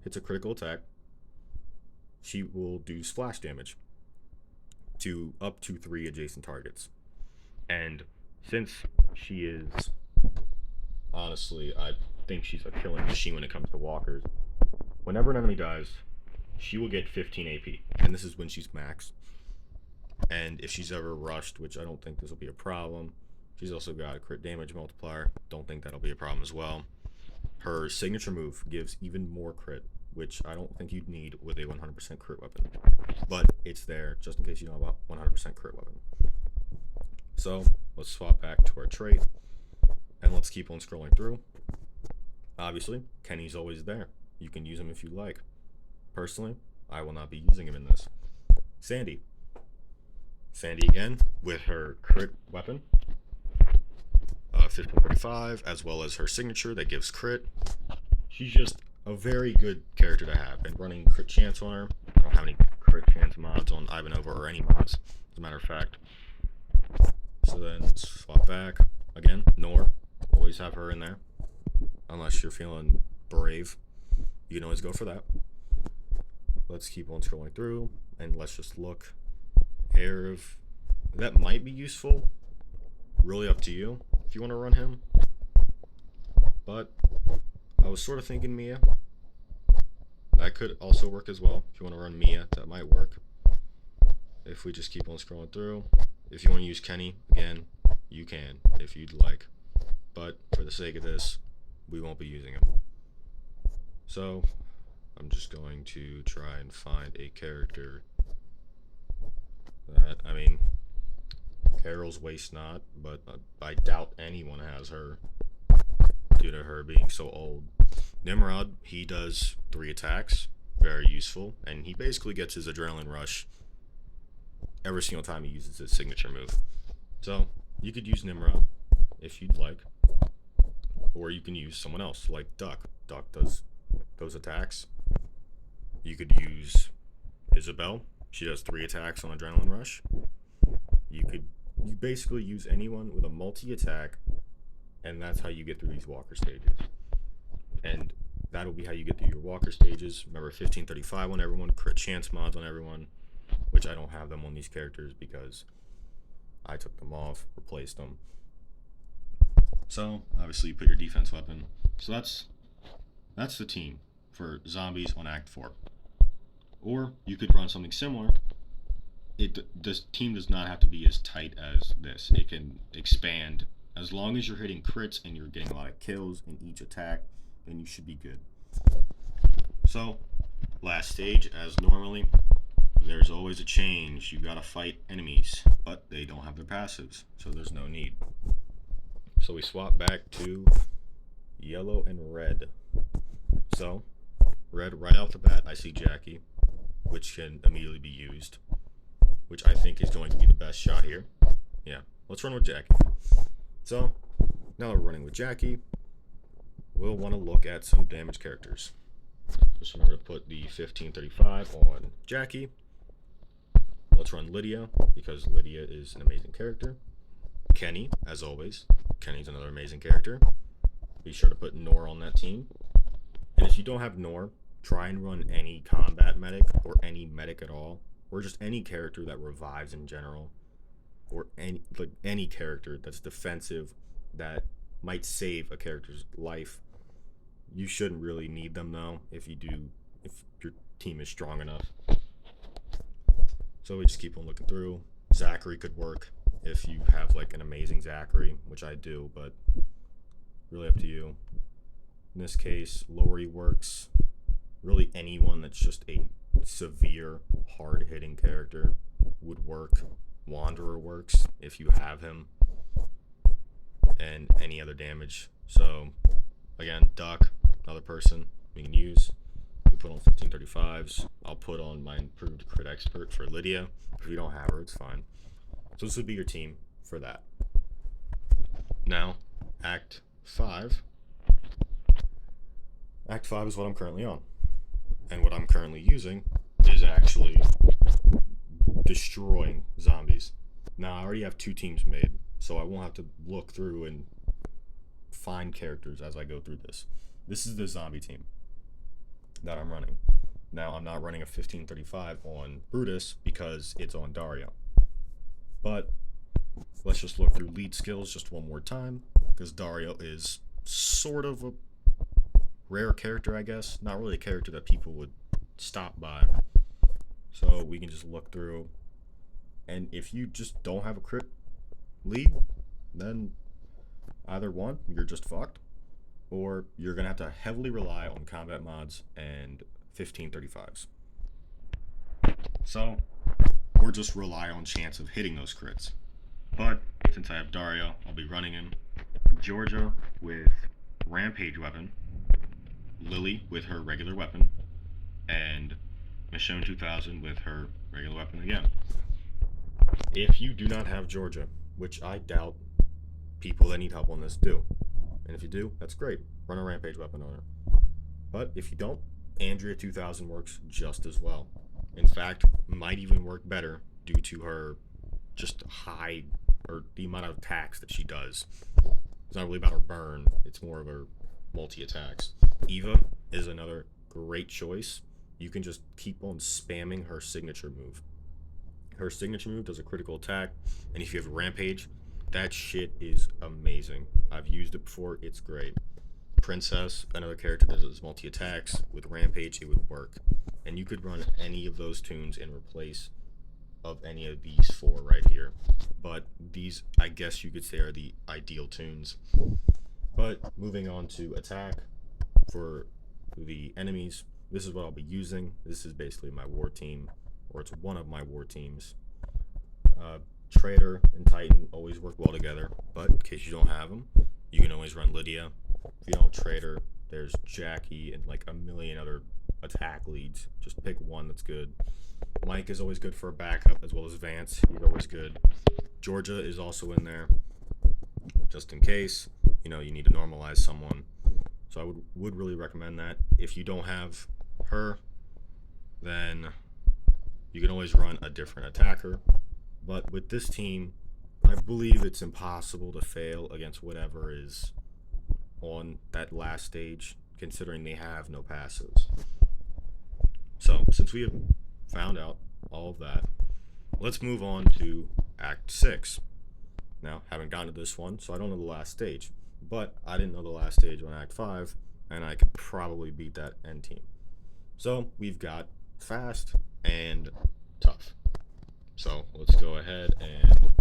hits a critical attack, she will do splash damage to up to 3 adjacent targets. And since she is, honestly, I think she's a killing machine when it comes to walkers. Whenever an enemy dies, she will get 15 AP, and this is when she's maxed. And if she's ever rushed, which I don't think this will be a problem, she's also got a crit damage multiplier. Don't think that'll be a problem as well. Her signature move gives even more crit, which I don't think you'd need with a 100% crit weapon. But it's there just in case you don't have a 100% crit weapon. So let's swap back to our trait, and let's keep on scrolling through. Obviously, Kenny's always there. You can use him if you like. Personally, I will not be using him in this. Sandy. Sandy again with her crit weapon, 1535, as well as her signature that gives crit. She's just a very good character to have, and running crit chance on her. I don't have any crit chance mods on Ivanova or any mods, as a matter of fact. So then let's swap back. Again, Nor. Always have her in there. Unless you're feeling brave, you can always go for that. Let's keep on scrolling through, and let's just look. Aerith, that might be useful. Really up to you if you want to run him. But I was sort of thinking Mia. That could also work as well. If you want to run Mia, that might work. If we just keep on scrolling through. If you want to use Kenny, again, you can if you'd like. But for the sake of this, we won't be using him. So I'm just going to try and find a character that, I mean, Carol's Waste Not, but I doubt anyone has her due to her being so old. Nimrod, he does 3 attacks, very useful, and he basically gets his adrenaline rush every single time he uses his signature move. So you could use Nimrod if you'd like, or you can use someone else like Duck. Duck does those attacks. You could use Isabel. She does 3 attacks on adrenaline rush. You basically use anyone with a multi-attack, and that's how you get through these walker stages. And that'll be how you get through your walker stages. Remember, 1535 on everyone, crit chance mods on everyone, which I don't have them on these characters because I took them off, replaced them. So obviously you put your defense weapon. So that's the team for zombies on Act 4. Or you could run something similar. This team does not have to be as tight as this. It can expand. As long as you're hitting crits and you're getting a lot of kills in each attack, then you should be good. So, last stage, as normally, there's always a change. You gotta fight enemies, but they don't have their passives, so there's no need. So we swap back to yellow and red. So, red, right off the bat, I see Jackie, which can immediately be used, which I think is going to be the best shot here. Yeah, let's run with Jackie. So, now we're running with Jackie. We'll want to look at some damage characters. Just remember to put the 1535 on Jackie. Let's run Lydia, because Lydia is an amazing character. Kenny, as always. Kenny's another amazing character. Be sure to put Nor on that team. And if you don't have Nor, try and run any combat medic, or any medic at all, or just any character that revives in general, or any character that's defensive that might save a character's life. You shouldn't really need them though if your team is strong enough. So we just keep on looking through. Zachary could work if you have like an amazing Zachary, which I do, but really up to you. In this case, Lori works. Really anyone that's just a severe, hard-hitting character would work. Wanderer works if you have him, and any other damage. So again, Duck, another person we can use. We put on 1535s. I'll put on my improved crit expert for Lydia. If you don't have her, it's fine. So this would be your team for that. Now, Act 5. Act 5 is what I'm currently on. And what I'm currently using is actually destroying zombies. Now, I already have 2 teams made, so I won't have to look through and find characters as I go through this. This is the zombie team. that I'm running. Now, I'm not running a 1535 on Brutus because it's on Dario. But let's just look through lead skills just one more time, because Dario is sort of a rare character, I guess. Not really a character that people would stop by. So we can just look through, and if you just don't have a crit lead, then either one, you're just fucked, or you're gonna have to heavily rely on combat mods and 1535s. So, or just rely on chance of hitting those crits. But since I have Dario, I'll be running him. Georgia with Rampage weapon, Lily with her regular weapon, and Michonne 2000 with her regular weapon again. If you do not have Georgia, which I doubt people that need help on this do, and if you do, that's great. Run a Rampage weapon on her. But if you don't, Andrea 2000 works just as well. In fact, might even work better due to her just high, or the amount of attacks that she does. It's not really about her burn, it's more of her multi-attacks. Eva is another great choice. You can just keep on spamming her signature move. Her signature move does a critical attack, and if you have Rampage, that shit is amazing. I've used it before, it's great. Princess, another character that does multi-attacks. With Rampage, it would work. And you could run any of those tunes in replace of any of these four right here. But these, I guess you could say, are the ideal tunes. But moving on to attack for the enemies, this is what I'll be using. This is basically my war team, or it's one of my war teams. Trader and Titan always work well together, but in case you don't have them, you can always run Lydia. If you don't have Trader, there's Jackie and like a million other attack leads. Just pick one that's good. Mike is always good for a backup, as well as Vance. He's always good. Georgia is also in there, just in case, you need to normalize someone. So I would really recommend that. If you don't have her, then you can always run a different attacker. But with this team, I believe it's impossible to fail against whatever is on that last stage, considering they have no passives. So, since we have found out all of that, let's move on to Act 6. Now, haven't gotten to this one, so I don't know the last stage. But I didn't know the last stage on Act 5, and I could probably beat that end team. So, we've got fast and tough. So let's go ahead and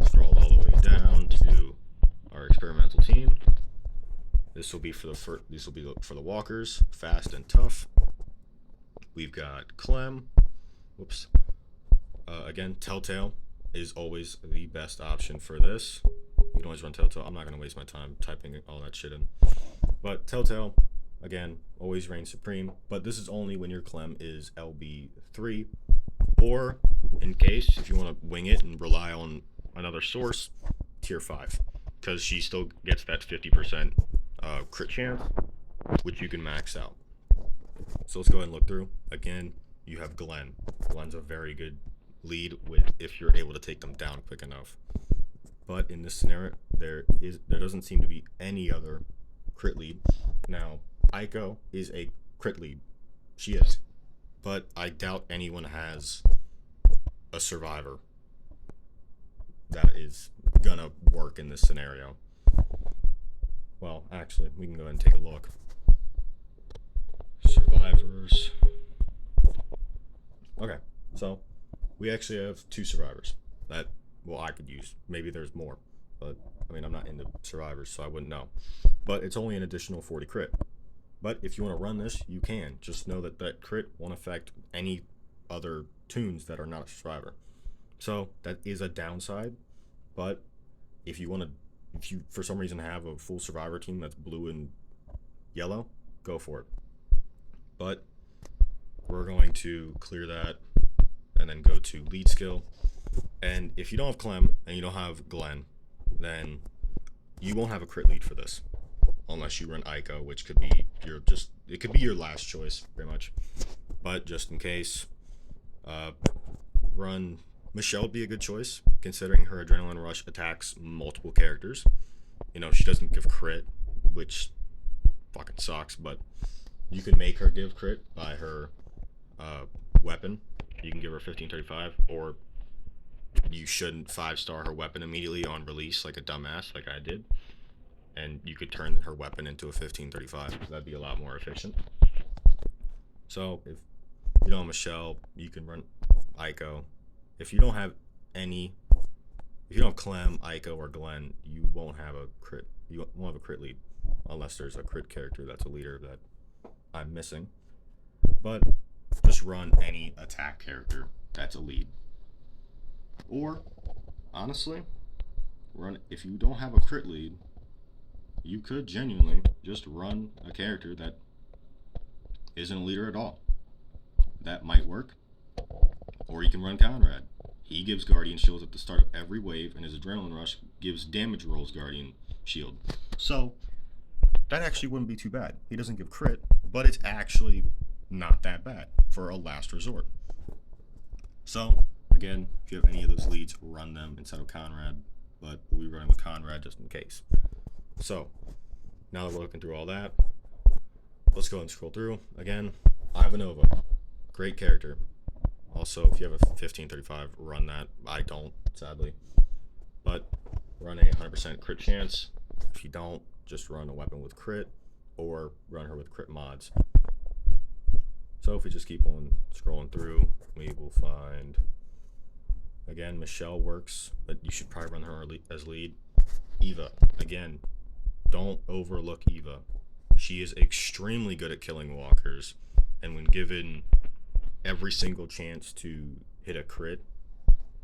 scroll all the way down to our experimental team. This will be for the walkers, fast and tough. We've got Clem. Whoops. Again, Telltale is always the best option for this. You can always run Telltale. I'm not going to waste my time typing all that shit in. But Telltale, again, always reigns supreme. But this is only when your Clem is LB3, or in case if you want to wing it and rely on another source, tier 5, because she still gets that 50% crit chance, which you can max out. So let's go ahead and look through. Again, you have Glenn. Glenn's a very good lead if you're able to take them down quick enough. But in this scenario, there doesn't seem to be any other crit lead. Now, Aiko is a crit lead. She is. But I doubt anyone has a survivor that is gonna work in this scenario. Well, actually, we can go ahead and take a look. Survivors. Okay, so we actually have 2 survivors that, well, I could use. Maybe there's more, but I mean, I'm not into survivors, so I wouldn't know. But it's only an additional 40 crit. But if you want to run this, you can. Just know that that crit won't affect any other tunes that are not a survivor. So that is a downside. But if you for some reason have a full survivor team that's blue and yellow, go for it. But we're going to clear that and then go to lead skill. And if you don't have Clem and you don't have Glenn, then you won't have a crit lead for this. Unless you run Aiko, which could be it could be your last choice, pretty much. But just in case, run Michelle would be a good choice, considering her Adrenaline Rush attacks multiple characters. She doesn't give crit, which fucking sucks, but You can make her give crit by her uh, weapon. You can give her 1535, or you shouldn't 5-star her weapon immediately on release like a dumbass, like I did, and you could turn her weapon into a 1535. That'd be a lot more efficient. So if you don't have Michelle, you can run Aiko. If you don't have any, if you don't have Clem, Aiko, or Glenn, you won't have a crit. You won't have a crit lead unless there's a crit character that's a leader that I'm missing. But just run any attack character that's a lead. Or honestly, run if you don't have a crit lead, you could genuinely just run a character that isn't a leader at all. That might work. Or you can run Conrad. He gives Guardian Shields at the start of every wave, and his Adrenaline Rush gives damage rolls Guardian Shield. So, that actually wouldn't be too bad. He doesn't give crit, but it's actually not that bad for a last resort. So, again, if you have any of those leads, run them instead of Conrad, but we'll be running with Conrad just in case. So, now that we're looking through all that, let's go and scroll through. Again, Ivanova, great character. Also, if you have a 1535, run that. I don't, sadly. But run a 100% crit chance. If you don't, just run a weapon with crit, or run her with crit mods. So if we just keep on scrolling through, we will find, again, Michelle works, but you should probably run her as lead. Eva, again, don't overlook Eva. She is extremely good at killing walkers, and when given every single chance to hit a crit,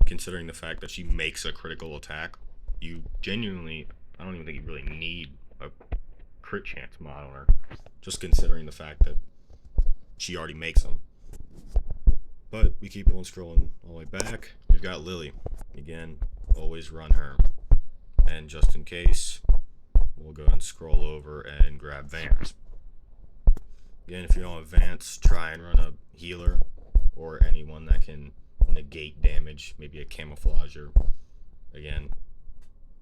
considering the fact that she makes a critical attack, you genuinely, I don't even think you really need a crit chance mod on her, just considering the fact that she already makes them. But we keep on scrolling all the way back. We've got Lily. Again, always run her. And just in case, we'll go and scroll over and grab Vance. Again, if you don't have Vance, try and run a healer or anyone that can negate damage, maybe a camouflager. Again,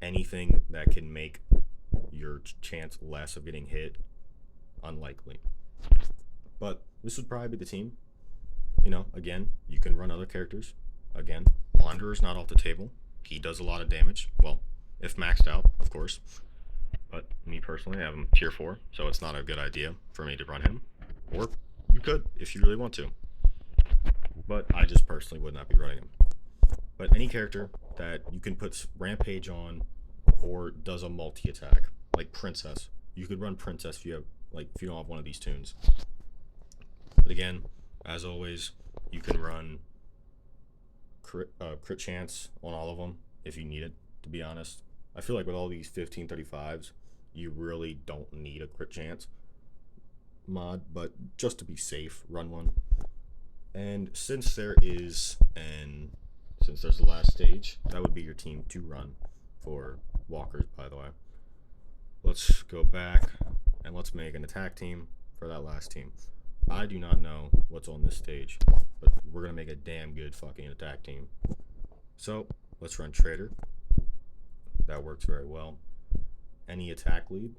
anything that can make your chance less of getting hit unlikely. But this would probably be the team. You know, again, you can run other characters. Again, Wanderer's not off the table. He does a lot of damage. Well, if maxed out, of course. But me personally, I have him tier 4, so it's not a good idea for me to run him. Or you could, if you really want to. But I just personally would not be running him. But any character that you can put Rampage on or does a multi-attack, like Princess. You could run Princess if you have, like, if you don't have one of these tunes. But again, as always, you can run crit chance on all of them if you need it, to be honest. I feel like with all these 1535s, you really don't need a crit chance mod, but just to be safe, run one. And since there's the last stage, that would be your team to run for walkers, by the way. Let's go back and let's make an attack team for that last team. I do not know what's on this stage, but we're going to make a damn good fucking attack team. So, let's run Trader. That works very well. Any attack lead,